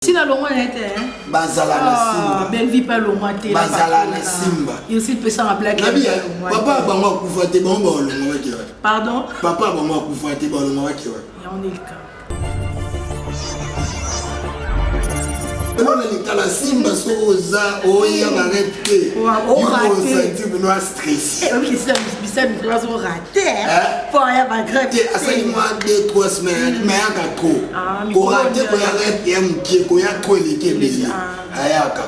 Si la longue était, Bazala na Simba. Belle vie pas longue était. Bazala na Simba. Il aussi peut s'en rappeler. Papa ba moi kufate bon bon le moi qui. Pardon? Papa ba moi kufate bon le moi qui. On est le cas. Non les la Simba soza oya ba répéter. On raté. Tu me stressé. Eh oui, ça me doit se rater. Pour rien pas grave. À ça il m'a 2-3 semaines mais à trop. Ko raté ko ya répéter qui ko ya trop les qui bébé. Ayaka.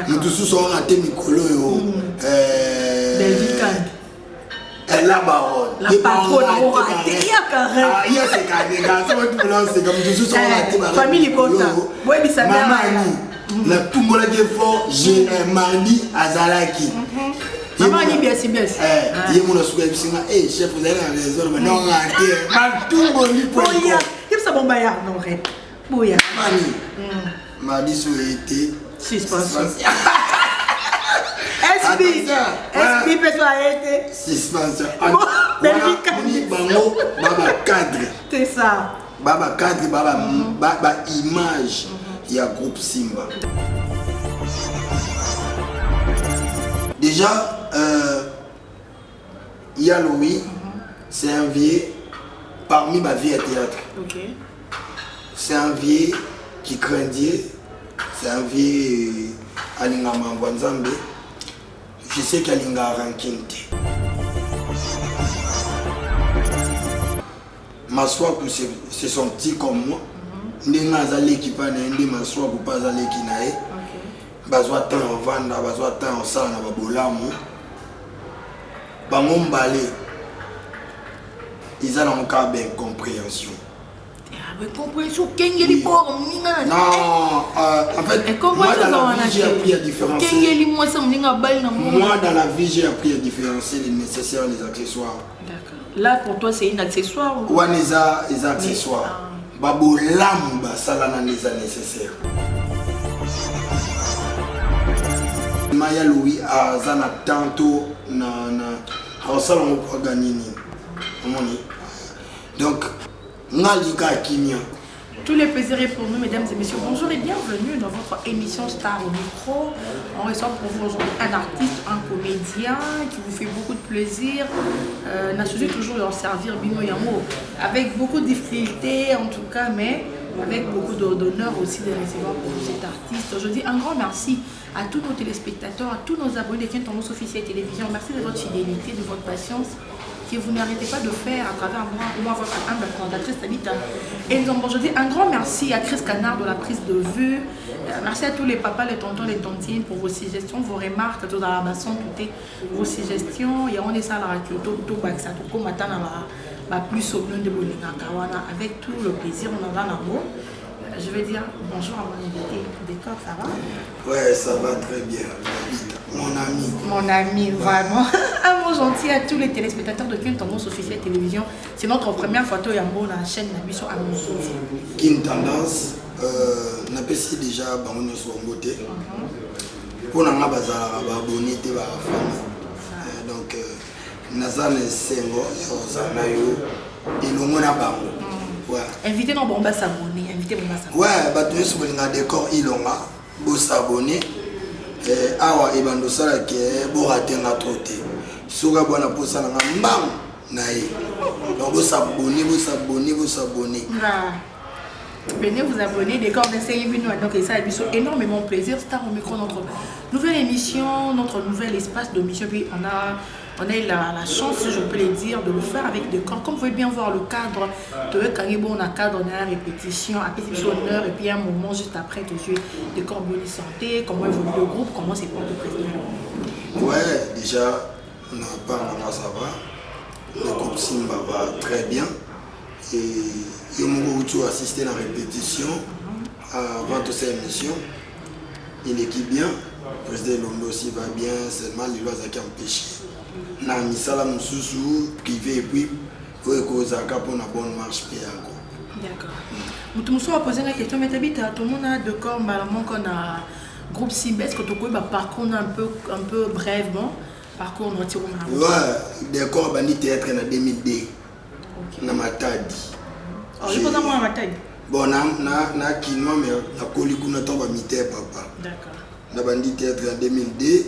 Nous tous sont raté Nicolo yo. Belle vie quand. La baronne. La patronne a raté. Il y a carré. Ah, il y a ces carrés. C'est comme tous sont ratés. Famille content. Oui, mais ça m'a la tout le monde est fort. J'ai un mari à Zalaki. Maman dit bien, c'est bien. Il y a mon souhait de dire, eh, chef, vous avez raison, mais non, raté. Tout le monde est fort. Il y a ça bon baillard, non, rep. Bouya. Mani. Mardi sur été. Suspension. SP peut être suspension. Belle vie Bango, baba cadre. C'est ça. Baba cadre, baba image. Il y a groupe Simba. Déjà, il y a Louis, c'est un vieux parmi ma vie à théâtre. Okay. C'est un vieux qui craindait, c'est un vieux Alinga Mangwanzambe. Je sais qu'Alinga ranking. Ma soeur, c'est son petit comme moi. Ndenga zali qui pa ndi maswa ko pa zali ki nae. Bazwa tan en vanda, bazwa tan en sala na babolamu. Bango mbale. Ils ont encore bien compréhension. Mais compréhension kengeli pour minga. Non, en fait, moi dans la vie j'ai appris à différencier. Kengeli moi ça mlinga bal na moi. Moi dans la vie j'ai appris à différencier les nécessaires et les accessoires. D'accord. Là pour toi c'est un accessoire ou ouais les accessoires. Babolamu basala na nécessaire. Maya Louis azana tantôt na hausala mo kwa ganini. Omoni. Donc nalika kimia. Tous les plaisirs pour nous, mesdames et messieurs. Bonjour et bienvenue dans votre émission Star au micro. On reçoit pour vous aujourd'hui un artiste, un comédien qui vous fait beaucoup de plaisir. N'a toujours en servir Bino Yamo avec beaucoup de difficultés en tout cas, mais avec beaucoup d'honneur aussi de recevoir pour cet artiste. Aujourd'hui, un grand merci à tous nos téléspectateurs, à tous nos abonnés qui sont dans nos officiels télévision. Merci de votre fidélité, de votre patience que vous n'arrêtez pas de faire à travers moi votre humble présentatrice Tabitha. Et nous avons aujourd'hui un grand merci à Chris Canard de la prise de vue. Merci à tous les papas, les tontons, les tontines pour vos suggestions, vos remarques, tout dans la basson, toutes vos suggestions. Et on est ça là, tout ça, tout comme maintenant plus au nom de Bolinga Kawana. Avec tout le plaisir, on en a un mot. Je vais dire bonjour à mon invité. Décor, ça va? Ouais, ça va très bien. Mon ami. Mon ami, vraiment. Un mot gentil à tous les téléspectateurs de Kin Tendance officielle télévision. C'est notre première photo Yambo dans la chaîne Nabiso à mon soutien. Kin Tendance, n'a pas si déjà on est sur beauté. Pour nous bazar abonné te ba famille. Donc Nazane Sengo Zanayo et le mona bango. Ouais. Invitez nos bombas s'abonner, invitez bombas s'abonner. Ouais, bah tu es sur le décor ilonga, beau s'abonner. Awa ebando sala ke bo rater na troté. Soga bona posa na mbam nae. Donc beau s'abonner, beau s'abonner, beau s'abonner. Venez vous abonner, décor de Seyibino. Donc ça a eu énormément plaisir. Star au micro, notre nouvelle émission, notre nouvel espace de mission. Puis on a eu la chance, je peux le dire, de le faire avec Décor. Comme vous pouvez bien voir le cadre, on a cadre, on a la répétition, à petit honneur, et puis un moment juste après, tu joues Décor bonne santé, comment évolue le groupe, comment c'est pour le président. Ouais, déjà, on a parlé là, ça va. Le groupe Simba va très bien. Et il m'a assisté à la répétition avant toute cette émission. Il équipe bien. Le président Londo aussi va bien, seulement il va empêcher. Na misala mususu privé et puis pour une bonne marche. D'accord. Nous va poser la question, mais tu as tout le monde a de corps, malheureusement qu'on a groupe Simba. Est-ce que tu as parcours un peu brièvement? Parcours notre ouais, d'accord, bandit théâtre en 2002. Na Matadi. Oh, je peux avoir Matadi. Bon, na quinoa, mais na kolikuna tomba mité papa. D'accord. Na bandi théâtre en 2002,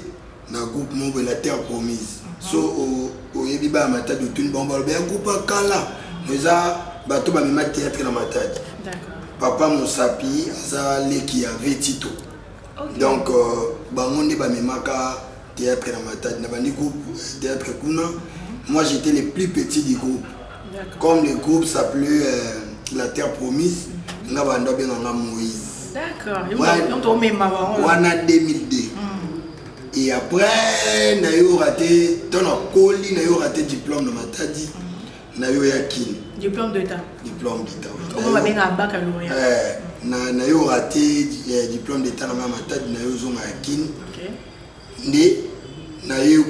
na groupe mobile La Terre Promise. So au yebiba matadi de tune bomba bien groupe kala. Nous a bato ba mima théâtre na matadi. D'accord. Papa Moussapi ça leki avait Tito. Donc bangonde ba mima ka théâtre na matadi na bandi groupe théâtre kuna. Moi j'étais le plus petit du groupe. Comme le groupe s'appelait La Terre Promise, on a Moïse. D'accord. On a 2002. Et après, on a raté, on a raté diplôme de Matadi. On a eu diplôme d'état. Diplôme d'état. On va bien à baccalauréat. On a raté diplôme d'état dans Matadi. On a eu on a eu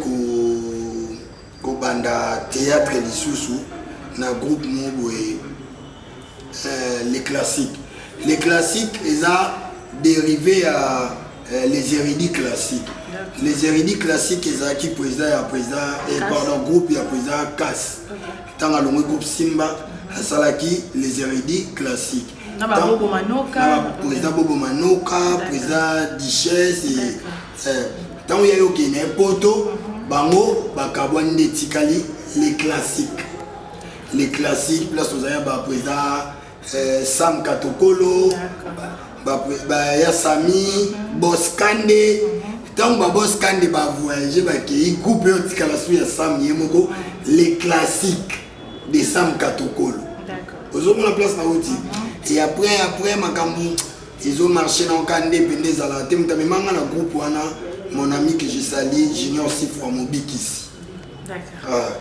banda théâtre lisusu na groupe moboé les classiques ils ont dérivé à les érudits classiques. Les érudits classiques ils ont qui président et pardon groupe il y a président Casse tant à le groupe Simba à Salaki les érudits classiques na Bobo Manoka président Bobo Manoka président Duchesse et tant il y a eu qui n'est poto bango bakabwande tikali les classiques place aux aya ba président Sam Katokolo ba ya Sami Boskande tant ba Boskande ba voyager ba ki groupe tikala su ya Sam yemoko les classiques de Sam Katokolo d'accord aux la place na outi et après makambu ils ont marché dans Kande pendez à la tête manga na groupe wana mon ami que j'ai sali Junior Sifwa Mobikisi. D'accord.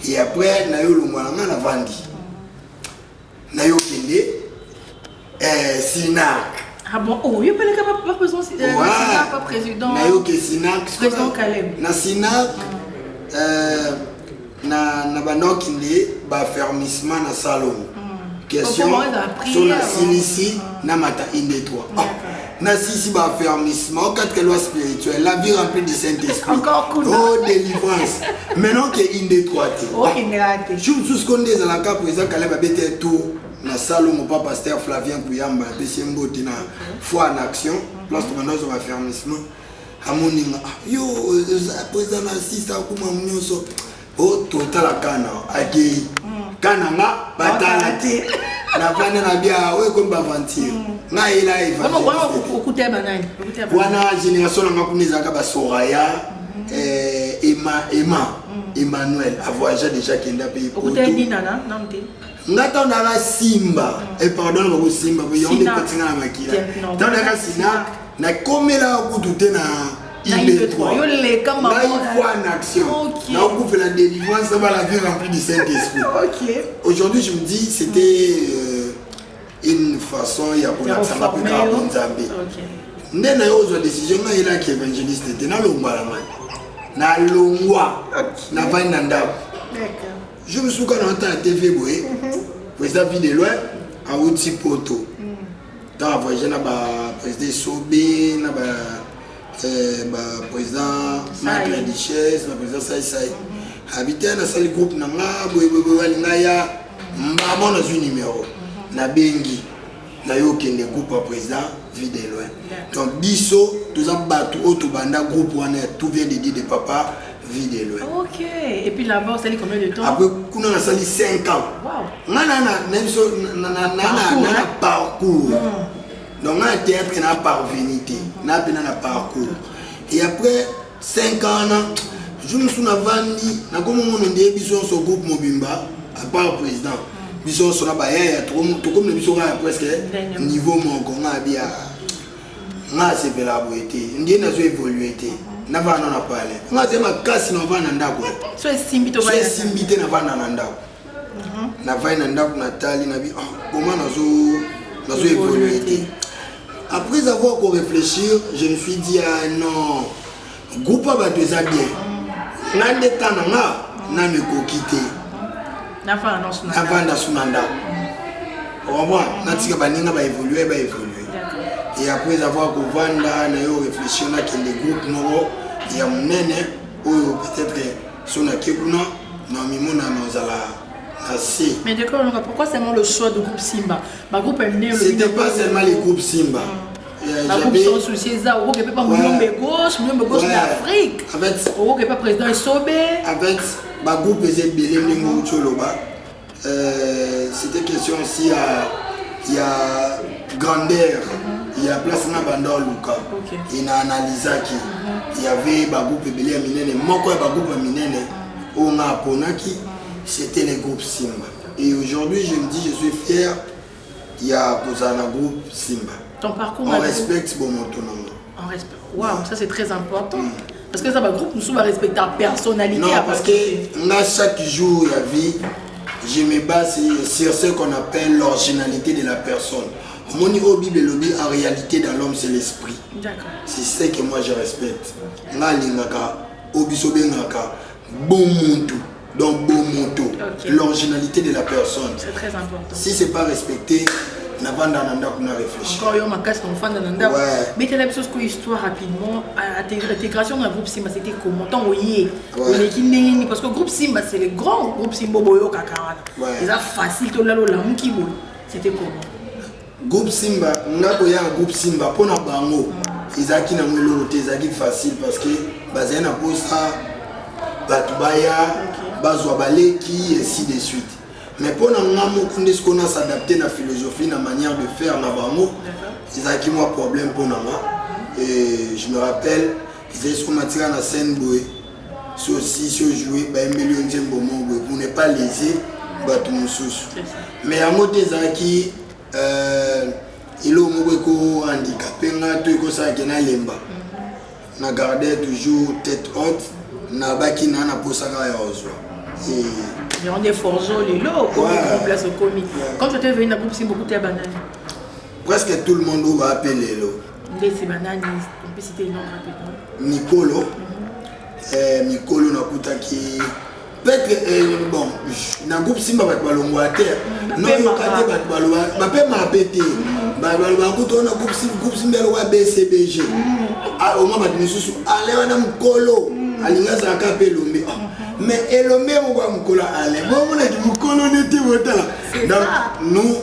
Et après nayo longwana na vandi. Nayo kende Sinac. Ah bon, oh, il peut pas président Sinac, pas président. Nayo ke Sinac, président Kalem. Na Sinac na banok kende ba fermissement na salon. Question sur la silici na mata inde 3. Na si ba fermissement quatre lois spirituelles la vie remplie de Saint-Esprit oh délivrance maintenant que inde 3 oh ingrate tout ce qu'on dit dans la cas président Kaleba bete tout na salon mon papa pasteur Flavien Kuyamba deuxième botte na foi en action place maintenant on va fermissement amoninga yo président assiste à kuma mnyoso oh total kana aki kana ma batalati na vana na bia we ko bavantir na ila eva wana génération na makuneza ka ba Soraya Emmanuel a voyagé déjà kenda pays pour ngata na la Simba et pardon ba Simba bo yonde patinga na makila tant na Sina na komela ku tuté na il trois yo le kama en action na ku fait la délivrance dans la vie remplie du Saint-Esprit. OK. Aujourd'hui je me dis c'était une façon il y a pour la ça pour Nzambe. OK. Ndena yo zo décision na ila ki évangéliste te na longwa na longwa na vanda ndako. D'accord. Je me souviens quand on TV boy président vie de loin à outil poto. Dans voyager na ba président Sobé na ba président Michael Duchesse na président Sai habité na salle groupe na ngabo walinga ya mbamo na zu numéro na bengi na yo kende groupe à président vie de loin. Donc biso tous abatu otubanda groupe wana tout vient de dire de papa vie de loin. OK. Et puis là-bas ça combien de temps? Après kuna na sali 5 ans. Wow. Na parcours. Donc on a théâtre na parvenité, na parcours. Et après 5 ans, je me suis vandi, na comme on dit biso so groupe Mobimba à part président. Biso so na ba ya tout comme biso presque niveau mon na bia. Na c'est la beauté. Ndie na zo évoluer té. Na va na parler. On a ma casse na va na ndako. So simbito ba. So simbité na va na ndako. Na va na ndako na tali na bi comment na zo évoluer. Après avoir réfléchi, je me suis dit non, groupe va deux bien. N'a de temps n'a me quitter. N'a pas dans son mandat. Au revoir. N'a tika baninga va évoluer. Et après avoir vanda na yo réfléchi na que les groupes moro ya munene ou peut-être son akibuna na mimona na zala Mais d'accord, pourquoi seulement le choix de groupe Simba? Le groupe est né. C'était pas seulement les groupes Simba. Le groupe sans souci, ça, au groupe pas gauche d'Afrique. En fait, au groupe pas président Sobé. En fait, le groupe est belé c'était question aussi il y a grandeur, il y a place na banda Luka. Il a analysé il y avait le groupe belé minene, moi quoi le groupe minene, on a ponaki, c'était les groupes Simba. Et aujourd'hui, je me dis, je suis fier, il y a un groupe Simba. Ton parcours, on respecte mon autonomie. On respecte. Waouh, ça c'est très important. Parce que ça, le groupe, nous respecte ta personnalité. Non, parce que chaque jour, il y a vie, je me base sur ce qu'on appelle l'originalité de la personne. Mon niveau Bible, en réalité, dans l'homme, c'est l'esprit. D'accord. C'est ce que moi je respecte. Bon monde. Donc, bon moto, l'originalité de la personne. C'est très important. Si ce n'est pas respecté, on a réfléchi. Encore, il y a un casse dans le fond. Mais tu as la chose que histoire rapidement. L'intégration dans le groupe Simba, c'était comment? Parce que le groupe Simba, c'est le grand groupe Simba. C'est facile, c'était comment? Groupe Simba, on a un groupe Simba pour nous bango. Ils ont facile parce que basé na posa batubaya bazwa baleki et ainsi de suite. Mais pour nous ce qu'on a s'adapter à la philosophie, à la manière de faire na bango, ils ont moi problème pour nous. Et je me rappelle ils ont matière na scène boy. Si aussi si jouer ba million de bomo pour ne pas léser batu mususu. Mais à moté zaki il a un handicapé, na gardé toujours tête haute, na baki na na posaka ya ozwa. Et on est forgeaux les lots pour place au commis. Quand tu étais venu dans le groupe, c'est beaucoup de bananes. Presque tout le monde va appeler l'eau. Les bananes, on peut citer le nom rapidement. Nicolo, Nicolo na kutaki. Peut-être bon, dans le groupe Simba va être ballon à terre. Non, il y a pas de pété. Groupe Simba va BCBG. Au moment où nous allez on a Mkolo, alinga za kapé lomé. Mais elomé on va Mkolo aller. Bon on a dit Mkolo n'était pas là. Donc nous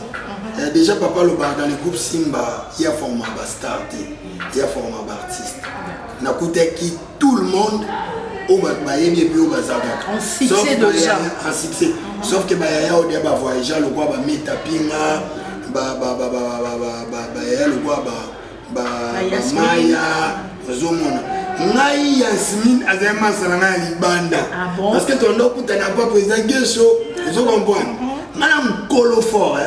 déjà papa le bar dans le groupe Simba, il y a format starté, il y a format artiste. Na coûté qui tout le monde au en succès déjà. En succès. Sauf que il y a des voyageurs, le quoi metapinga, le quoi Maya, Zomona. Ngai Yasmine Azema Salanga Libanda. Parce que ton nom n'a pas président Guesso, vous comprenez. Madame Colo fort,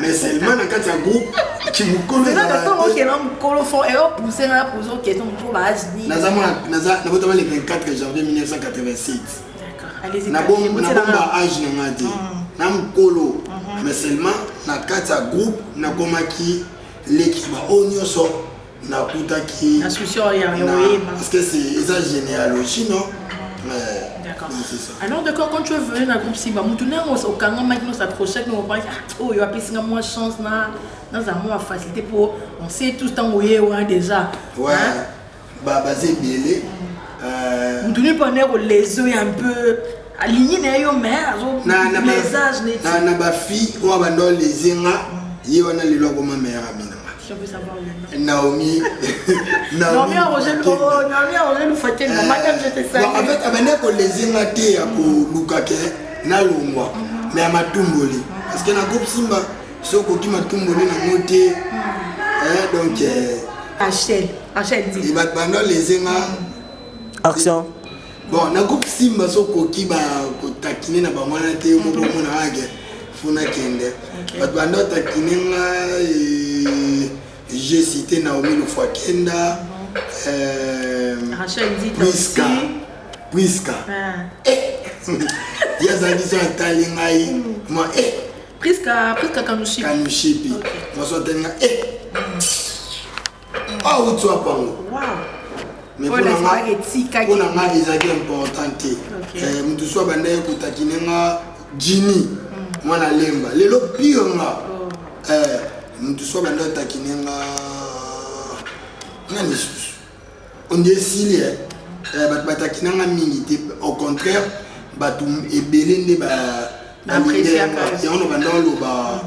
mais seulement dans un groupe qui vous connaît. C'est là que l'homme Colo fort et hop, vous savez, pour eux qui sont pour la Hasni. Nous le 24 janvier 1987. D'accord, allez-y. Nous avons un âge, nous avons Colo, mais seulement dans un groupe, nous avons l'équipe Onyoso, nous avons parce que c'est une généalogie, non? D'accord. Alors, d'accord, quand tu es venu dans le groupe Simba, nous tournons au Kanga, maintenant s'approcher, nous on pense, oh, il y a plus de moins chance, dans un moins facilité pour. On sait tout ce temps où il y a déjà. Ouais, basé Bélé. Nous tournons pas les yeux un peu alignés, mais les âges, na ba fille, on va dans les inga, il y a les lois comme ma mère amina. Je veux savoir le nom. Naomi. Naomi Roger nous fait madame je te salue. En fait, avec les inga té pour Lukake na longwa, mais à Matumboli. Parce que dans le groupe Simba, ceux qui Matumboli na moté, donc Achel dit. Il va pendant les inga. Action. Bon, dans le groupe Simba, ceux qui va taquiner na bamwana té mo mo na age. Funa kende. Pendant taquiner j'ai cité Naomi Lufwakenda, Rachel dit Priska. Il y a des gens qui ont moi, Priska Kanushipi. Moi, je suis ah, où tu as pas. Mais pour moi, ils ont important. Je suis bandé pour taquiner Gini, moi na lemba. Les lots pire nous sommes dans le taquinenga. On dit si au contraire, batum ebelende apprécié et on va dans le bas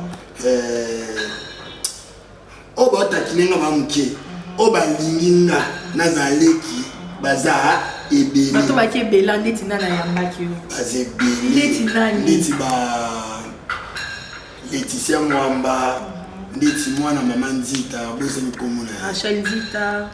au bas taquiner va muke au bas linginga nazaleki baza ebele bato ba ke bela ndeti na yamba ki baze ebele ndeti ba Laetitia Mwamba ndeti mwana mama Nzita bosani komona Rachel Nzita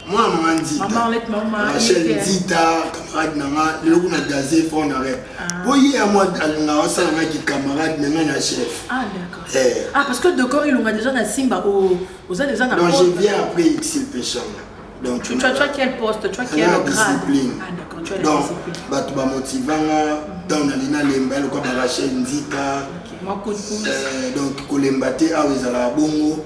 moi maman Nzita maman Rachel Nzita camarade nanga lelo na gazé fond na rep boyi à moi alunga osala na ki camarade nanga na chef d'accord parce que d'accord il a déjà na Simba aux déjà na donc je viens après XL Péchang. Donc tu as quel poste, tu as quel grade? Discipline. Ah d'accord, tu as la donc discipline. batu ba motivanga dans na lina lemba le ko ba Rachel Nzita. Moi coup de pouce. Donc kolemba te a ezala bongo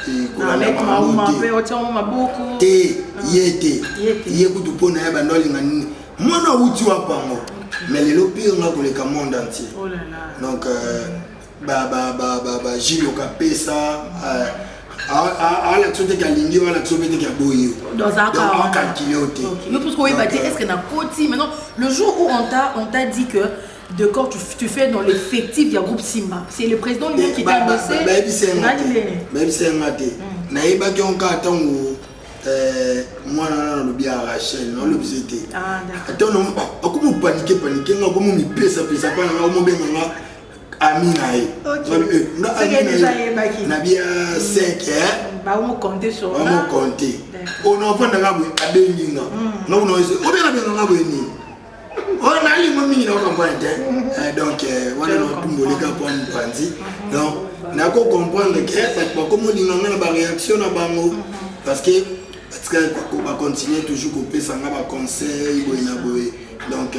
et kola na mauma pe otiamo maboko. Te yete. Ye kutu pona ya bandoli ngani. Mwana uti wa pango. Mais le pire nga ko le monde entier. Oh là là. Donc Gilles Okapesa la chose qui a ligné ou la chose qui a boyé. Dans un cas, on calcule au thé. Est-ce que na côté maintenant le jour où on t'a dit que de quand tu fais dans l'effectif du groupe Simba, c'est le président lui qui t'a annoncé. Même c'est un maté. Naïba qui on attend moi non bien Rachel non le bizete. Ah d'accord. Attends non comment paniquer non comment me pesa pas non bien Amina Nabia 5 on compter sur on va compter on enfant na ngabwe abenginga non non on bien bien ngabwe ni on a li mami na comprendre donc wana no kumboleka pour mpanzi donc na ko comprendre que pas comme linga na ba réaction na bango parce que on va continuer toujours ko pesa ngaba conseil boina boy donc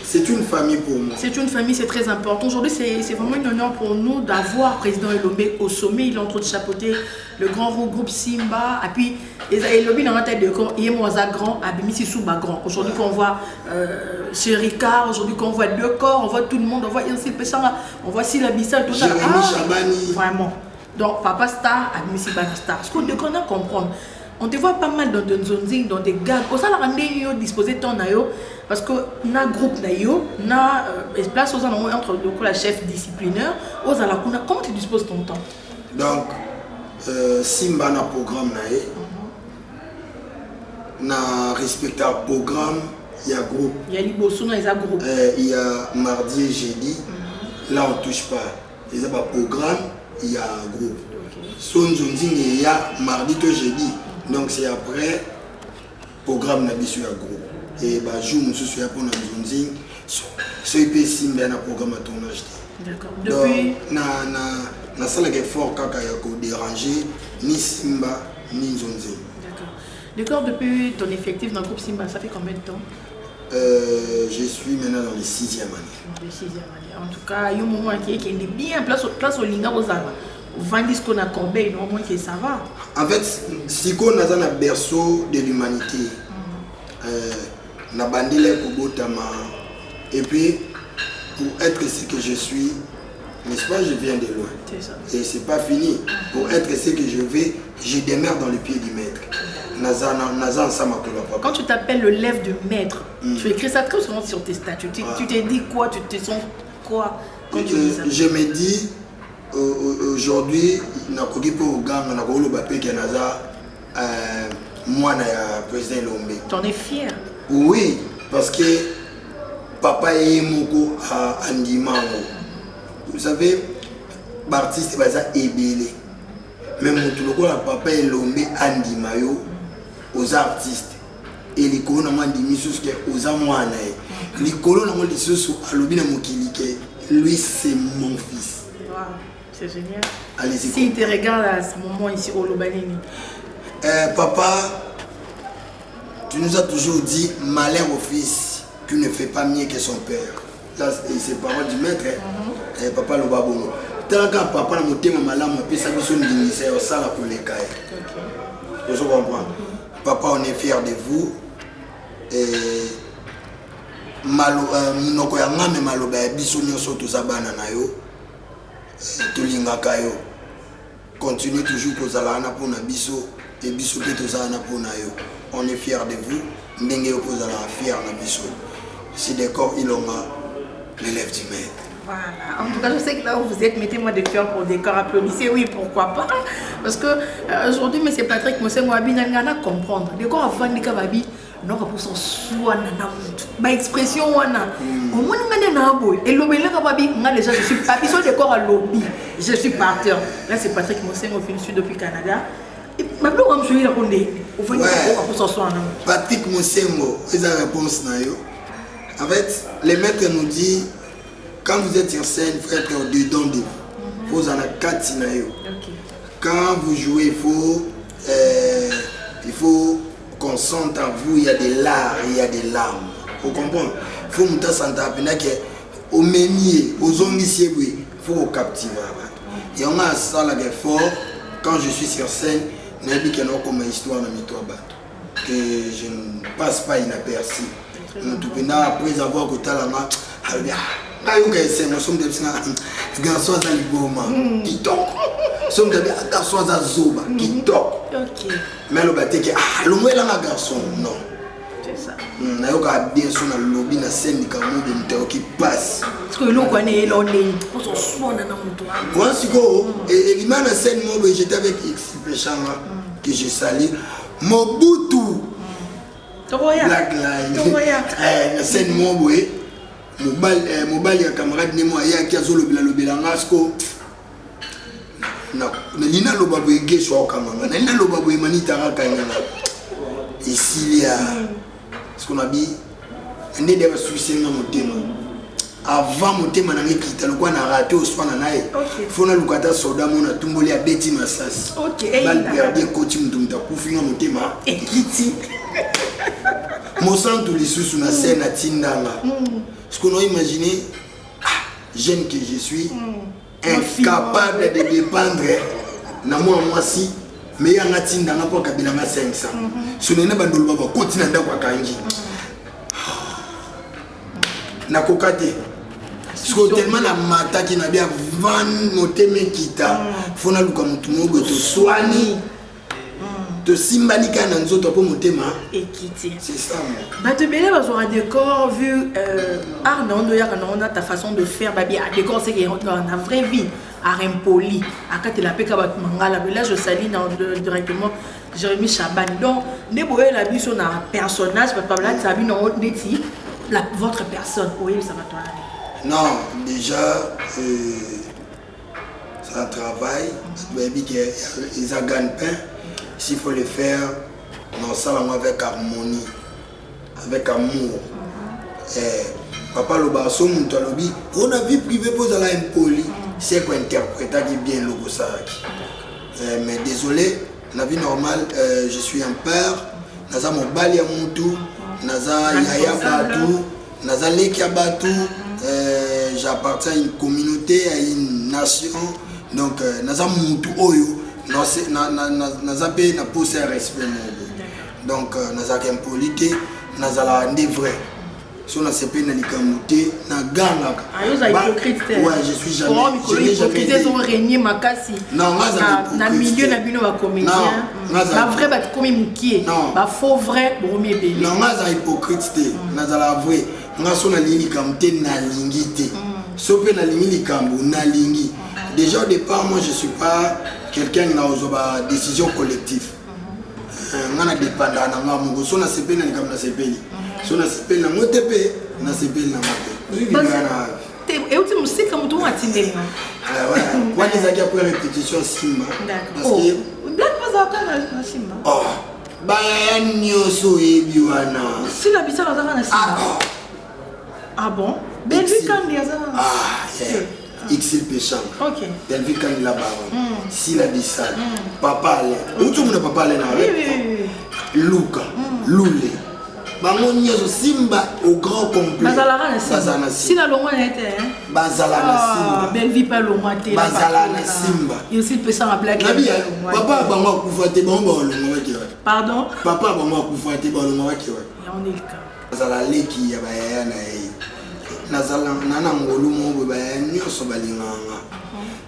c'est une famille pour moi. C'est une famille, c'est très important. Aujourd'hui, c'est vraiment un honneur pour nous d'avoir président Elombe au sommet. Il est en train de chapeauter le grand groupe Simba. Et puis, Elombe dans la tête de quand il est moins grand, Abimisi Souba grand. Aujourd'hui, quand on voit chez Ricard, aujourd'hui, quand on voit deux corps, on voit tout le monde, on voit Yancy Pessanga, on voit Sila Bissal, tout ça. Jérémy Chabani. Vraiment. Donc, Papa Star, Abimisi Bana Star. Ce qu'on doit comprendre. On te voit pas mal dans des zones, dans des gangs. Au sein de la disposer ton nayo parce que na groupe nayo na place aux endroits entre la chef disciplinaire aux ala comment tu disposes ton temps? Donc Simba na programme naé na respecter programme il y a groupe il y a liboso na isa groupe il y a mardi et jeudi là on touche pas il y a pas programme il y a groupe son jondi il y a mardi et jeudi. Donc c'est après programme nabisu ya groupe et bah jour mususu ya pona nzonzi so ipe Simba na programme à tournage. D'accord. Depuis na sala que fort kaka ya ko déranger ni Simba ni nzonzi. D'accord. Depuis ton effectif dans le groupe Simba, ça fait combien de temps? Je suis maintenant dans les 6e année. Dans les 6e année. En tout cas, il y a un moment qui est bien place au Linga Ozala. Vandis qu'on a Corbeil, au moins que ça va. En fait, si on a un berceau de l'humanité, na bandile Kobotama, et puis pour être ce que je suis, n'est-ce pas, je viens de loin. C'est ça. Et c'est pas fini. Pour être ce que je vais, je demeure dans le pied du maître. Quand tu t'appelles le lève de maître, tu écris ça très souvent sur tes statuts. Tu te dis quoi? Tu te sens quoi quand tu dis ça? Je me dis aujourd'hui, président Elombe. Tu en es fier? Oui, parce que papa est moko à Andimango. Vous savez, l'artiste est ébélé. Même si papa Elombe Andimayo aux artistes. Et les colons n'ont pas dit aux amoines. Les colons n'ont pas dit lui c'est mon fils. Wow, c'est génial. Allez-y. Si il te regarde à ce moment ici au Lobanini. Papa, tu nous as toujours dit malheur au fils qui ne fait pas mieux que son père. Là, c'est parole du maître. Papa Lobabongo. Tant que papa n'a monté ma malam, puis ça vous ministère, ça là pour les cailles. Je comprends. Papa, on est fiers de vous. Et minoko ya ngame maloba ya biso nyonso tozabana na yo tolingaka yo continue toujours kozala na pona biso et biso pe tozala na pona yo on est fiers de vous ndenge yo kozala fier na biso si d'accord ilonga l'élève du maître. Voilà. En tout cas, je sais que là où vous êtes, mettez-moi des cœurs pour décor, applaudissez, oui, pourquoi pas. Parce que aujourd'hui, M. Patrick Mosengo Abinangana comprendre. Décor avant de Kababi, non, pour son soin, ma expression, au moins, et l'obéli Kababi, moi déjà, je suis pas, ils sont décor à lobby, je suis parteur. Là, c'est Patrick Mosengo, fini depuis le Canada. Et ma plus grande chose, Patrick Mosengo, c'est la réponse. En fait, les maîtres nous disent, quand vous êtes sur scène, il faut être dedans de vous. Vous en avez 4 scénarios. Quand vous jouez, il faut qu'on sente en vous, il y a des larmes, il y a des larmes. Vous comprenez? Il faut que vous sentiez au meunier, aux omniscients, il faut vous captiver. Et on a ça là fort. Quand je suis sur scène, je dis qu'il y a comme une histoire dans mes toits que je ne passe pas inaperçu. Après avoir goûté la main, nous sommes des garçons à l'Iboma qui toquent. Nous sommes des garçons à Zoba qui toquent. Mais le bâtiment est le moins là, garçon. Non. C'est ça. Nous avons bien sûr dans le lobby, dans la scène qui passe. Parce que nous connaissons les pour son soin dans notre toit. Moi, et l'image de la scène, j'étais avec X que je salue. Mobutu. Black Line. La scène, mobile ya camarade Nemo ya ki azolobela lobela ngasko na lina loba boyege so kamanga na lina loba boyemani taraka ngana isilia ce qu'on a dit ndé de suicide na motema avant motema na ngikita lokwa na raté oswana nae fona lukata soda mona tumboli ya beti masasi bal perdre coach mtumta kufinga motema ekiti mosantu lisusu na scène na tindanga. Ce qu'on a imaginé, jeune que je suis, incapable de dépendre na moi si mais il y a un tin dans la 500. Ce n'est pas de l'eau, continue à kanji. Na kokate. Parce que tellement la mata qui n'a bien vendu mon thème kita, faut na luka mutumo go to soigner. De Simbanika na nzoto po motema ekiti. C'est ça. Bah te belle besoin un décor vu Arnaud ya kana ta façon de faire babi un décor c'est dans la vraie vie arène poli akate la peka ba mangala là je salue directement Jérémy Chaban donc ne boye la biso na personnage papa là ça bi non neti votre personne oui ça va toi. Non, déjà c'est un travail baby qui ils a gagne pain. S'il faut le faire, non, ça avec harmonie, avec amour. Papa Lobasso, Moutalobi, on a vie privée pour la impoli. C'est quoi interpréter bien le logo ça. Mais désolé, la vie normale, je suis un père. Naza Mobali Moutou, Naza Yaya Batou, Naza Lekia Batou. J'appartiens à une communauté, à une nation. Donc, Naza Moutou Oyo. Non, c'est nazabe na poser respect donc nazaka impolité nazala ndevre so na sepe na likamuté na ganga hypocrite ouais je suis jamais hypocrite sont régner makasi non na milieu na bino ba comédien ba vrai ba komi mukie ba faux vrai bomi belé non naza hypocrite nazala vrai ngaso na likamuté na lingité so pe na lingi likambu na lingi. Déjà au départ, moi je ne suis pas quelqu'un qui a une décision collective. Je ne dépend pas de si on a CP, on a CP. Si on a CP, on a CP. On a CP, on a CP. Et où tu me sais comment tu as tiré? Moi, je suis après répétition Simba. Parce que. Black pas encore Simba. Oh, bah, il y a un nyoso et biwana. Si la bissa va dans Simba. Ah bon? Belvi quand il y a ça. Ah, XL Péchant. Ok. Belvi quand il a barre. Si la bissa. Papa Alain. Où tu me papa Alain? Oui. Luka. Loulé. Bango nyoso Simba au grand complet. Bazala na Simba. Si la longue était hein. Bazala na Simba. Belvi pas longue té. Bazala na Simba. Il aussi Péchant à blague. Papa bango kufate bango longue ki. Pardon? Papa bango kufate bango longue ki. On est le cas. Bazala leki ya baya na yi. Nazala nana ngolu mo ba nyoso balinganga.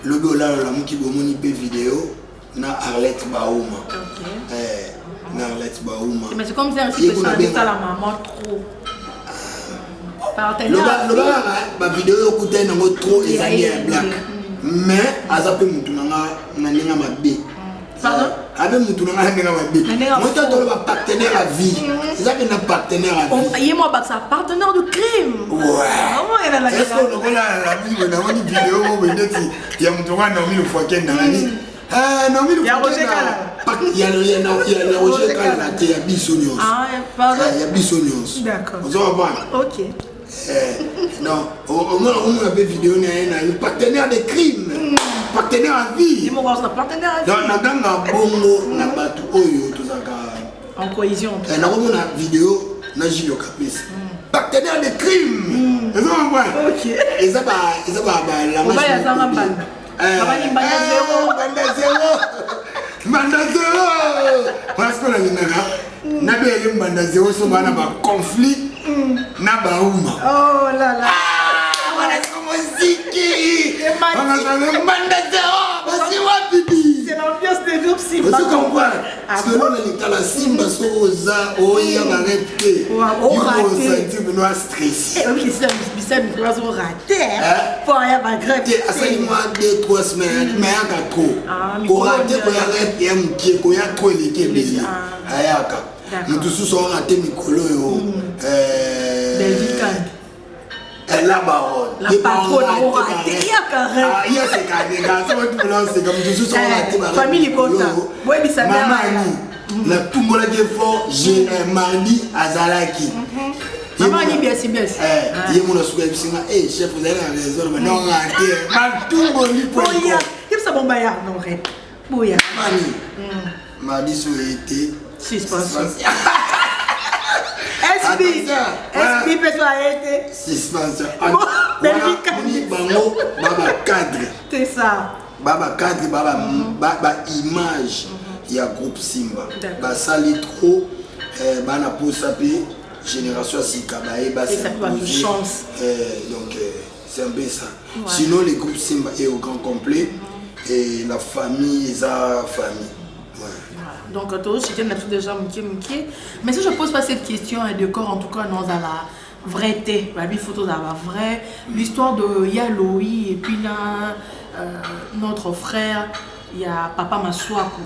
Lobi olala la muki bomoni pe vidéo na Arlette Baouma. OK. Na Arlette Baouma. Mais c'est comme ça aussi que ça la maman trop. Partenaire. Ma vidéo écoutée nango trop et ça est black. Mais azape mutu nanga nanenga mabe. Pardon? Avec mutu nanga nanenga mabe. Moi tu as partenaire à vie. C'est ça que un partenaire à vie. Il moi ça partenaire de crime. Ouais. Est-ce qu'on a la vie on a une vidéo où il y a mutu nanga nomi le foquet dans la vie. Nomi le foquet. Il y a Roger Kala qui a bisognos. Ah, pardon. Il y a bisognos. D'accord. On va voir. OK. Non, au moins on a une vidéo un partenaire de crime. Partenaire à vie. Dis moi ça partenaire à vie. Donc na bongo na batu oyo tozaka en cohésion. Na comme na vidéo na Julio Capes. Partenaire de crime. Et ça va. OK. Et ça va la on va y aller en bande. Banda zéro. Parce que la linga na be banda zéro so bana ba conflit na ba uma. Oh là là. Voilà comment ziki. On a le banda zéro. Basi wapi. C'est l'ambiance des groupes Simba. Vous comprenez? Parce que là la Simba soza oya ba repte. On raté. Tu me dois stresser. OK, c'est micro raté. Pour rien pas grave. Asali moi 2-3 semaines mais aka trop. Ko raté ko ya rep ya mkie ko ya trop leke bezi. Ayaka. Mutu suso raté mikolo yo. Belgique. La baronne. La patronne a raté. Il y a carré. Ah, il y a ces cas. C'est comme tout ça. Famille Bota. Oui, mais ça m'a la tout le monde est fort. J'ai un mardi à Zalaki. Maman dit bien, c'est bien. Il y a mon souhait. Chef, vous avez raison. Mais non, tout le monde est fort. Il y a ça bon baillard, non, Red. Bouya. Mardi sur été. Suspension. SP peut être suspension. Baba cadre. C'est ça. Baba cadre, baba image. Il y a groupe Simba. Ba sali trop. Bana posape génération Sikabae. Ba ça peut avoir chance. Donc c'est un peu ça. Sinon les groupes Simba est au grand complet et la famille est sa famille. Donc, c'était déjà mais si je pose pas cette question, et de corps, en tout cas, nous avons la vérité, la photo la vraie, l'histoire de Yaloui et puis là, notre frère, il y a Papa Maswaku.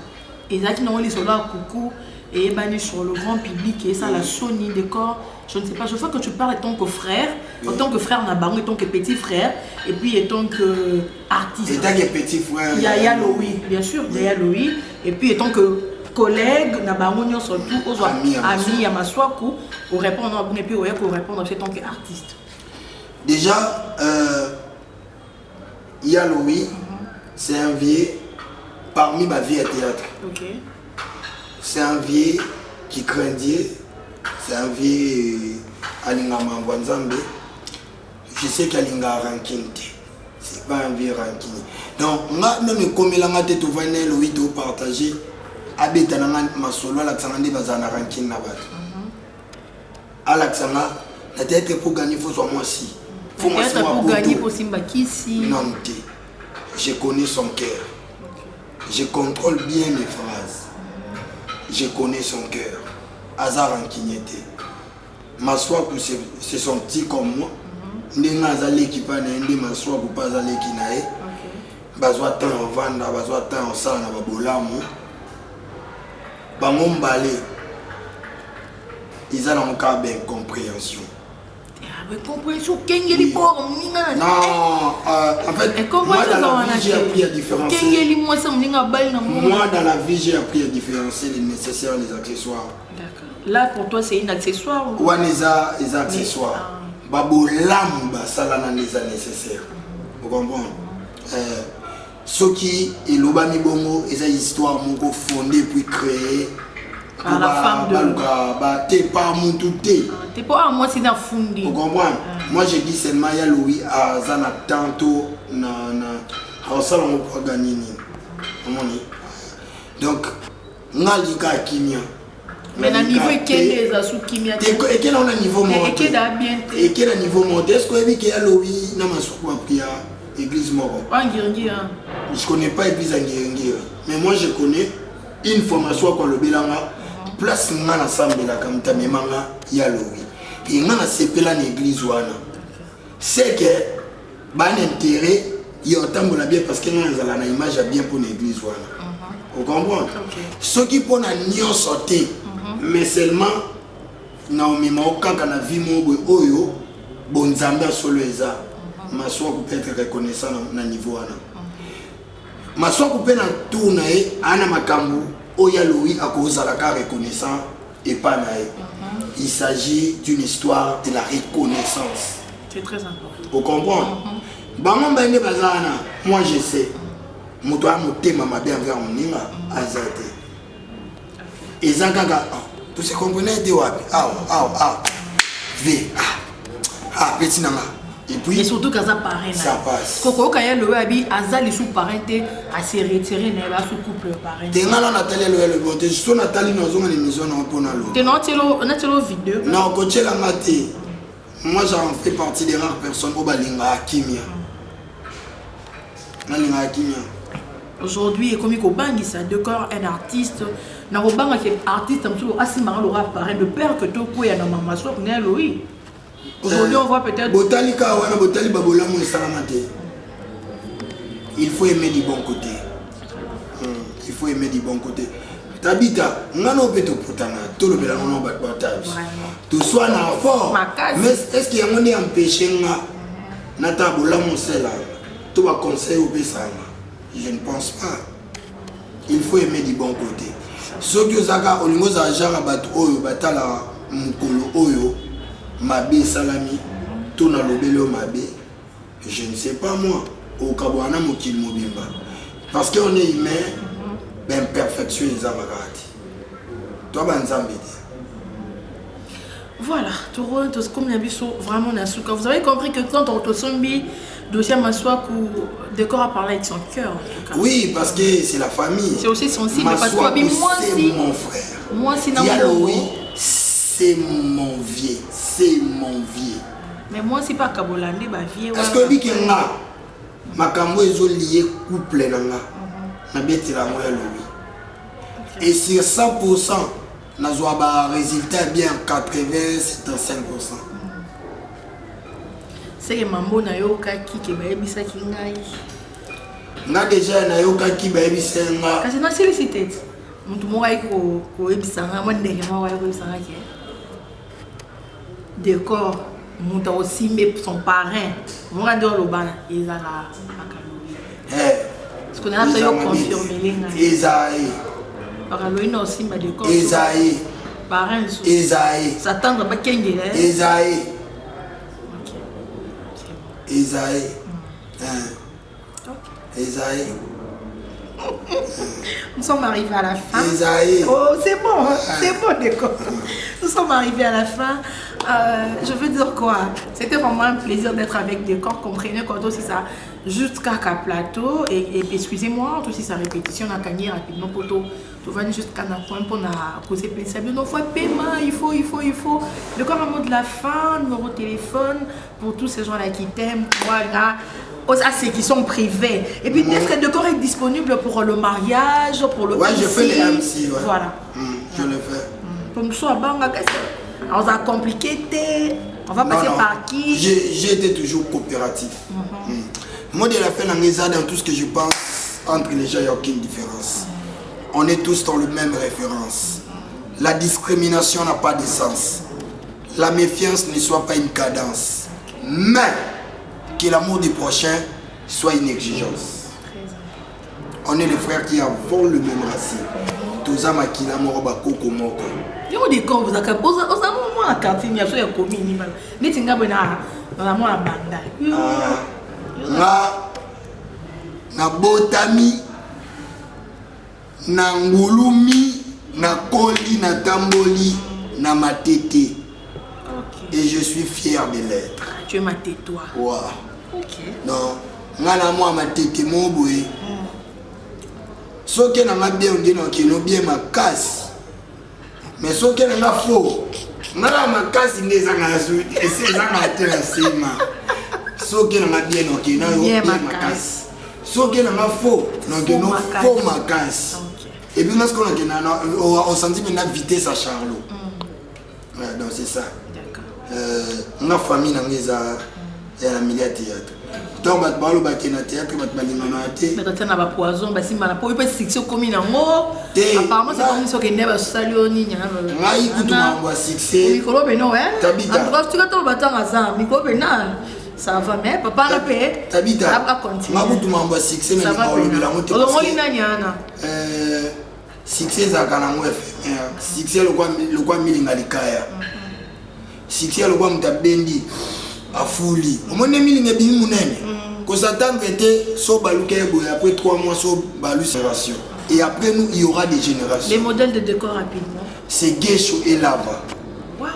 Et là, qui n'ont les soldats coucou et banni sur le grand public et ça, la Sony de corps. Je ne sais pas, je vois que tu parles en tant que frère, en tant que frère Nabango, en tant que petit frère, et puis en tant qu'artiste. Et tant que petit frère. Il y a Yaloui, bien sûr, il y a Yaloui, et puis en tant que collègues nabango surtout aux amis à Maswaku pour répondre et puis pour répondre en tant qu'artiste. Déjà Yaloui c'est un vieux parmi ma vie à théâtre. OK. C'est un vieux qui craindait, c'est un vieux alinga mambwanzambe. Je sais qu'alinga ranking. C'est pas un vieux ranking. Donc moi même comme il a maté tout venir le 8 au partager abeta nanga masolo alaksanga nde bazana ranking na bato alaksanga la tête pour gagner faut soit moi si faut moi pour gagner pour Simba Kisi non té je connais son cœur je contrôle bien mes phrases je connais son cœur hasard rankingete Maswaku c'est son petit comme moi ndenga azali ekipa na ndi Maswaku pas azali kinae bazwa temps en vanda bazwa temps en sala na babolamu Bangombale, ils ont encore bien compréhension. Compréhension, Kengeli pour non, en fait, moi dans la vie j'ai appris à différencier. Moi dans la vie j'ai appris à différencier les nécessaires et les accessoires. D'accord. Là pour toi c'est un accessoire ou? Ouais, les accessoires. Babo lam basala na les nécessaires. Vous comprenez? Ce qui est l'obami bongo et sa histoire moko fondée puis créée par la femme de t'es pas mon tout t'es pas moi c'est dans fondé. Vous comprenez? Moi j'ai dit seulement il y a Louis à zana tantôt na au salon pour gagner ni. Donc nalika kimia mais na niveau quel est sous kimia et quel on a niveau monté et quel a bien et quel a niveau monté est-ce que il y a Louis na masoukou priya église moro. Je connais pas l'église Angirengir, mais moi je connais une formation qu'on le bilanga place ngana sambela kamta memanga ya Louis. Et ngana sepela l'église wana. c'est que ban intérêt il entend la bien parce que nous avons une image bien pour l'église voilà. Vous comprenez? Ce qui pour la nion sauter mais seulement non mais moi quand on a vu mon oyo bon zamba solo eza ma soit peut être reconnaissant na niveau là ma soit peut na tourna ana makambu oya Louis à cause de la reconnaissant et pas naïe. Il s'agit d'une histoire de la reconnaissance. C'est très important. Vous comprenez? Moi je sais. Je dois me ma bien envers mon nina azate. Et Zagaga, tout ce comprenez de wapi. Petit nanga. Et puis et surtout quand ça paraît. Ça passe. Koko kaya le wabi azali sous parenté à se retirer na sous couple parenté. Tenga Nathalie le bonté. Je suis Nathalie dans une émission na pona lo. On a telo vidéo. Non, coaché la maté. Moi j'en fais partie des rares personnes au balinga akimia. Nalinga akimia. Aujourd'hui, comme il y a deux corps, un artiste, un artiste, de peur que tout le monde aujourd'hui, on voit peut-être. Il faut aimer du bon côté. Il faut aimer du bon côté. Tabita, ngano beto putana, tout le bela ngono batbatabi. Tout soit na fort. Mais est-ce qu'il y a un empêché na tabola mon sela? Tout va conseil au besanga. Je ne pense pas. Il faut aimer du bon côté. Ceux qui ont au niveau de l'argent, oyo batala mukolo oyo mabe salami tout na lobelo mabe. Je ne sais pas moi. Au Kabouana mokil mobimba. Parce qu'on est humain, ben perfection les amarati. Toi ben zambidi. Voilà, tout comme vraiment vous avez compris que quand on te sombi dossier m'assoit que décor a parlé avec son cœur. Oui, parce que c'est la famille. C'est aussi sensible parce que moi c'est mon frère. Moi c'est non c'est mon vieux, c'est mon vieux. Mais moi c'est pas Kabolande ba vieux. Parce que bikenga makambo ezo lié couple nanga. Na betela moya lui. Et sur 100% na zo ba résultat bien 80-75%. C'est que mambo na yo kaki ke ba ebisa ki ngai. Na déjà na yo kaki ba ebisa nga. Kasi na félicité. Mutu mo ai ko ebisa nga mo ndenge mo ai ko ebisa nga ke. Décor mutu aussi mais son parrain. Mo ga ndo lo bana ezala akalo. Parce qu'on a fait confirmer les nga. Esaïe. Paralo ino aussi ma décor. Esaïe. Parrain. Esaïe. S'attendre pas kenge. Esaïe. Esaïe. Esaïe. Nous sommes arrivés à la fin. Esaïe. Oh, c'est bon, d'accord. Nous sommes arrivés à la fin. Je veux dire quoi? C'était vraiment un plaisir d'être avec Décor. Comprenez quand aussi ça jusqu'à plateau et excusez-moi aussi sa répétition à gagner rapidement pour tout. Tu vas jusqu'à un point pour causer plaisir. Non, faut paiement, il faut. Le corps à mot de la fin, numéro de téléphone pour tous ces gens-là qui t'aiment. Voilà. À ceux qui sont privés. Et puis, est-ce que le corps est disponible pour le mariage, pour le MC? Ouais, je fais les MC. Ouais. Voilà. Je le fais. Comme ça, on a compliqué. On va passer par qui? J'ai été toujours coopératif. Moi, de la fin, dans tout ce que je pense, entre les gens, il n'y a aucune différence. On est tous dans le même référence. La discrimination n'a pas de sens. La méfiance ne soit pas une cadence. Mais que l'amour du prochain soit une exigence. On est les frères qui avons le même racine. Tous à makila moroba koko moko. Yo décor vous avez posé aux amours à cantine ya so ya komi ni ba. Ni tinga bena na mo banda. Na botami na ngulumi na koli na tamboli na matete. Et je suis fier de l'être. Tu es ma tétois. Wow. Ok. Non, ngana moi ma tete mo boye. Soki na bien on dit non qui no bien ma casse. Mais soki na faux. Ngana ma casse ndeza na zu et c'est ça ma terrassema. Soki na bien on qui no bien ma casse. Soki na faux, non qui no faux ma casse. Et puis parce qu'on a on sentit maintenant vitesse à Charlot. Donc c'est ça. D'accord. Na famille na ngeza Il y a un milieu de théâtre. Donc, il y a un théâtre, il y a un théâtre. Mais quand on a un poison, il y a un succès comme il apparemment, c'est comme si on avait un salon. Succès. Ça va, mais papa n'a pas Tabita, continué. Succès, mais succès, c'est un succès, le quoi milingalikaya. Succès, le quoi mutabendi. A fouli. Au moins, il y a des gens qui s'attendent après 3 mois, sur balu génération. Et après nous, il y aura des générations. Les modèles de décor rapidement. C'est Geisho et Lava. Wow.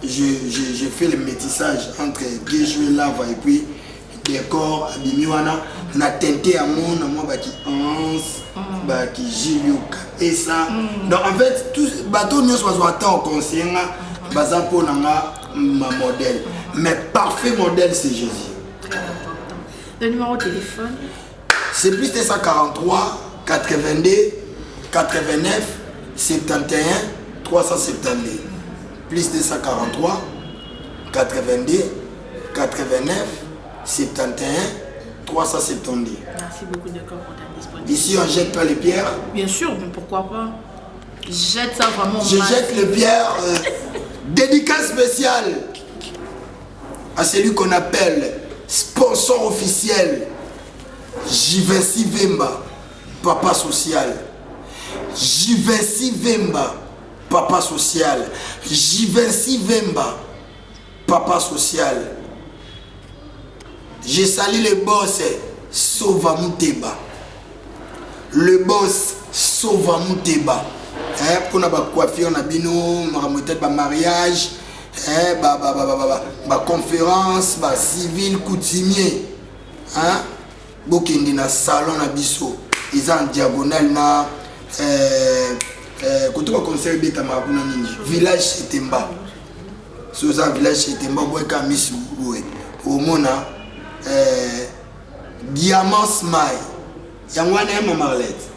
J'ai fait le métissage entre Geisho et Lava et puis décor, Abimiwana. On a tenté à mon qui Hans, qui Gilio et ça. Donc en fait, tout bateau nous sommes en conseil, baza pour ma modèle. Mais parfait modèle, c'est Jésus. Très important. Le numéro de téléphone? C'est plus de 143 82 89 71 372. Plus de 143 82 89 71 372. Merci beaucoup de corps pour ta disponibilité. Ici, on ne jette pas les pierres. Bien sûr, mais pourquoi pas? Jette ça vraiment. Je jette les pierres. Dédicace spéciale à celui qu'on appelle sponsor officiel, Jivency Vemba, papa social. Jivency Vemba, papa social. Jivency Vemba, papa social. J'ai sali le boss Sova Mouteba. Le boss Sova Mouteba. Pour la coiffure, on a bino, mariage. Conférence, civil, coutumier. Bokindi na salon na biso. Ils en diagonale na quand on conseille beta makuna nini. Village Chetemba. Soza village Chetemba boka miss boue. Au mona Diamant Smile. Yangwana ya Marlette.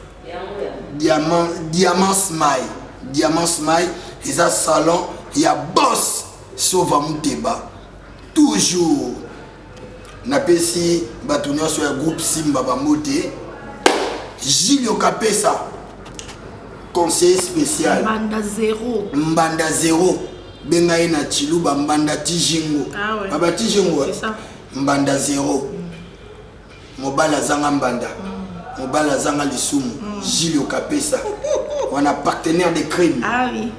Diamant Smile. Diamant Smile, ils ont salon, il y a boss Sova Mouteba. Toujours. Napesi batunia sur un groupe Simba Bamote. Gilio Kapesa, conseiller spécial. Mbanda zéro. Bengaï na Chiluba Mbanda Tijingo. Ah ouais. Baba Tijingo. C'est ça. Mbanda zéro. Mobala Zanga Mbanda. Mobala Zanga Lissumu. Gilio Kapesa. On a partenaire de crime. Ah oui.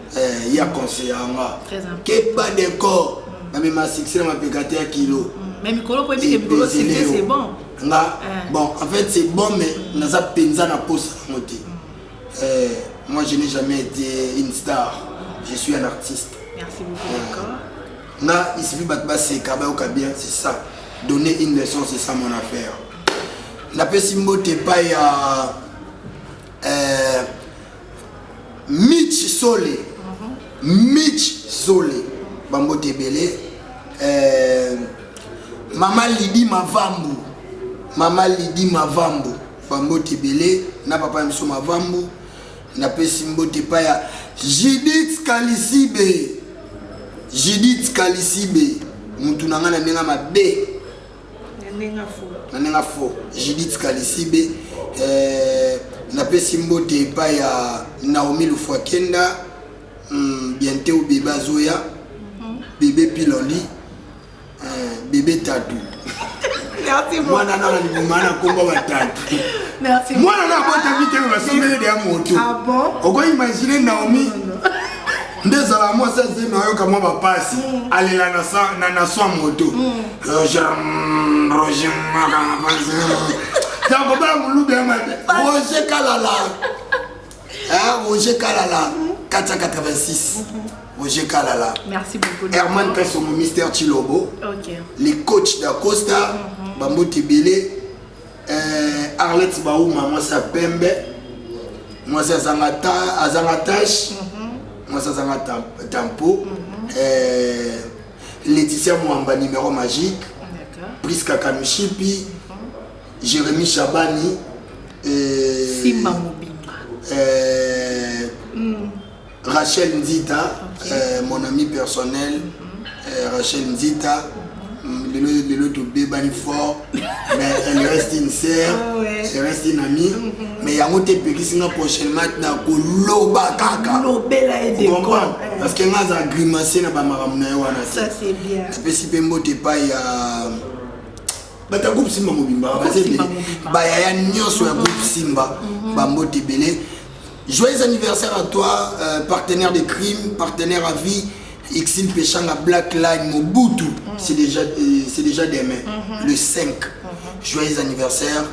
Il y a conseiller à moi. Très important. Qu'est pas d'accord. Même ma succès, ma pégaté à kilo. Mais Mikolo peut dire que Mikolo c'est bon. Bon, en fait c'est bon, mais on a penza na poste. Moi je n'ai jamais été une star. Je suis un artiste. Merci beaucoup, d'accord. Il suffit de c'est bien, c'est ça. Donner une leçon, c'est ça mon affaire. La Pessimbo te paye à Mitch Solé. Mitch Solé. Bambo Tebele. Mama Lidi Mavambu. Mama Lidi Mavambu. Bambo Tebele. Na papa Miso Mavambu. Na Pessimbo te paye à Judith Kalisibe. Judith Kalisibe. Moutounanga na nenga mabe. Nanenga fo. Judith Kalisibe. Na Pessimbo te paye à Naomi Lufwakenda. Bientôt bébé Zoya. Bébé Piloli. Bébé Tatou. Merci beaucoup. Moi, Merci. Moi, ah bon? On va imaginer Naomi. Ndezala moi ça c'est nayo kama ba passe aller la na so moto. Roger Makamba. Donc ba mulu be ma. Roger Kalala. Roger Kalala 486. Roger Kalala. Merci beaucoup. Herman Kassomo Mister Chilobo. OK. Les coachs d'Acosta, Bambo Tibele, Arlette Baouma, moi ça Pembe. Moi ça Azangatash. Moi ça Tampo. Laetitia Mwamba numéro magique. D'accord. Priska Kamishipi. Jérémy Chabani. Simba Mobimba. Rachel Nzita, mon ami personnel. Rachel Nzita. le bébé fort, mais elle reste une sœur, elle reste une amie. Mais il y a un autre pays qui prochainement dans Koloba Kaka. Parce que nous avons grimacé dans le ça c'est bien. Si Pembo t'es pas, il y a. Bata groupe Simba Mobimba. Bah il y a un sur un groupe Simba. Bambo Tebele. Joyeux anniversaire à toi, partenaire de crime, partenaire à vie. Xil Péchanga Black Line Mobutu. C'est déjà demain, le 5. Joyeux anniversaire.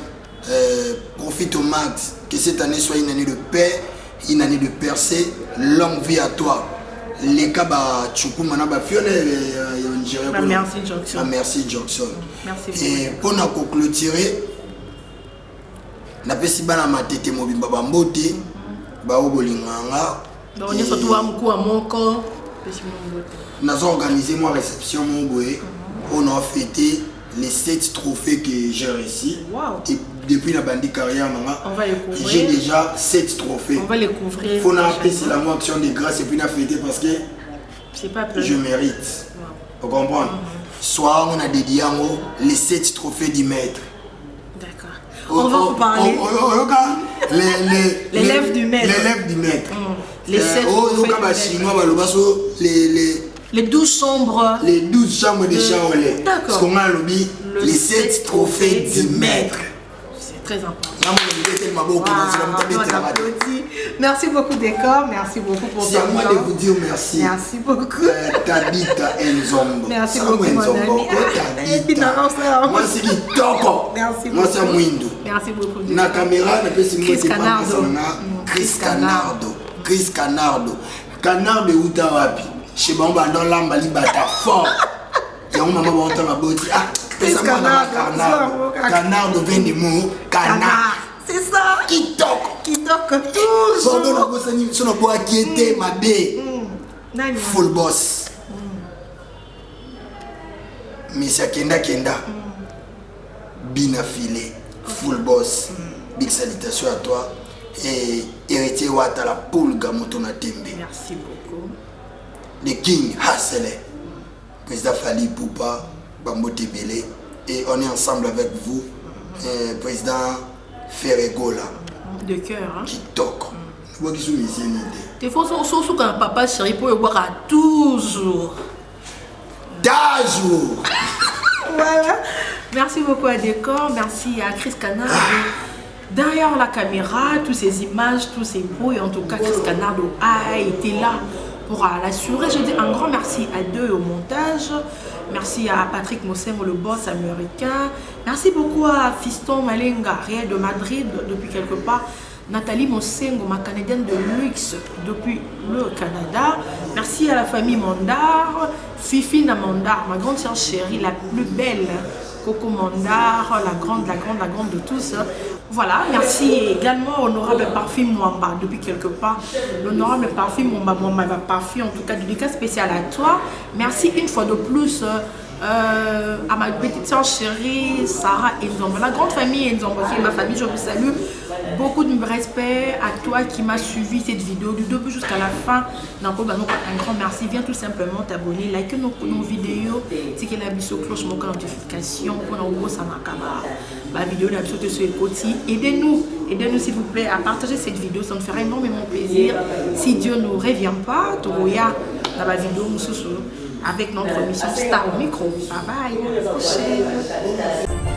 Profite au max. Que cette année soit une année de paix, une année de percée. Longue vie à toi. Les cas Tchoukou Manaba Fiona merci Jackson. Merci Jackson. Merci. Et pour nous clôturer, na pesi bana matete mobimba bambote ba obolinganga. Donc on est surtout à moko à moko. Nous avons organisé une réception on a fêté les 7 trophées que j'ai réussi. Wow. Et depuis la bandit carrière, j'ai déjà 7 trophées. On va les couvrir. Il faut appeler la moitié action de grâce et puis la fêter parce que je mérite. Vous comprenez? Soit on a dédié les 7 trophées du maître. D'accord. On va en parler. L'élève du maître. L'élève du maître. Les 7 les 12 chambres. Les 12 chambres de Shaolé. D'accord. Parce qu'on a lobby les 7 trophées du maître. C'est très important. Merci beaucoup Décor, merci beaucoup pour c'est à moi de vous dire merci. Merci beaucoup. Tabita Nzombo. Merci beaucoup mon ami. Et puis moi c'est qui toko. Merci beaucoup. Moi c'est Mwindo. Merci beaucoup. Na caméra na pesi Chris Canardo. Chris Canardo. Canardo uta wapi? Chez Bamba dans l'ambali bata fort. Et on m'a monté ma beauté. Ah, pesa moi Canardo. Canardo vient du mot canard. C'est ça. Qui toque toujours. Pendant la bosse sur la boîte qui était ma baie. Full boss. Monsieur Kenda. Bina filé. Full boss. Big salutation à toi. Et héritier Wata la poule Gamotona Tembe. Merci beaucoup. Le King Hassele. Président Fali Poupa, Bambo Tebele. Et on est ensemble avec vous. Président Ferregola. De cœur. Hein? Qui toque. Moi qui suis ici. Des fois, on quand papa chéri pour boire à toujours. D'ajour. Voilà. Merci beaucoup à Décor. Merci à Chris Canardo. Derrière la caméra, toutes ces images, tous ces bruits, en tout cas, Chris Canardo a été là pour l'assurer. Je dis un grand merci à deux au montage. Merci à Patrick Mossemo, le boss américain. Merci beaucoup à Fiston Malenga, réel de Madrid depuis quelque part. Nathalie Mosengo, ma Canadienne de luxe depuis le Canada. Merci à la famille Mondar, Fifine Mondar, ma grande sœur chérie, la plus belle, Coco Mondar, la grande de tous. Voilà, merci également au honorable Parfum Mwamba depuis quelque part. L'honorable Parfum Mwamba, parfum en tout cas, dédicace spéciale à toi. Merci une fois de plus à ma petite soeur chérie Sarah Nzombo, la grande famille Nzombo qui est ma famille, je vous salue. Beaucoup de respect à toi qui m'a suivi cette vidéo du début jusqu'à la fin. Donc, un grand merci. Viens tout simplement t'abonner, liker nos vidéos, c'est qu'il y a la cloche, mon notification, pour la vidéo, la vidéo sur Ekoti. Aidez-nous s'il vous plaît à partager cette vidéo, ça me fera énormément plaisir. Si Dieu ne revient pas, tu regardes dans la vidéo avec notre mission Star au micro. Bye bye, à la prochaine.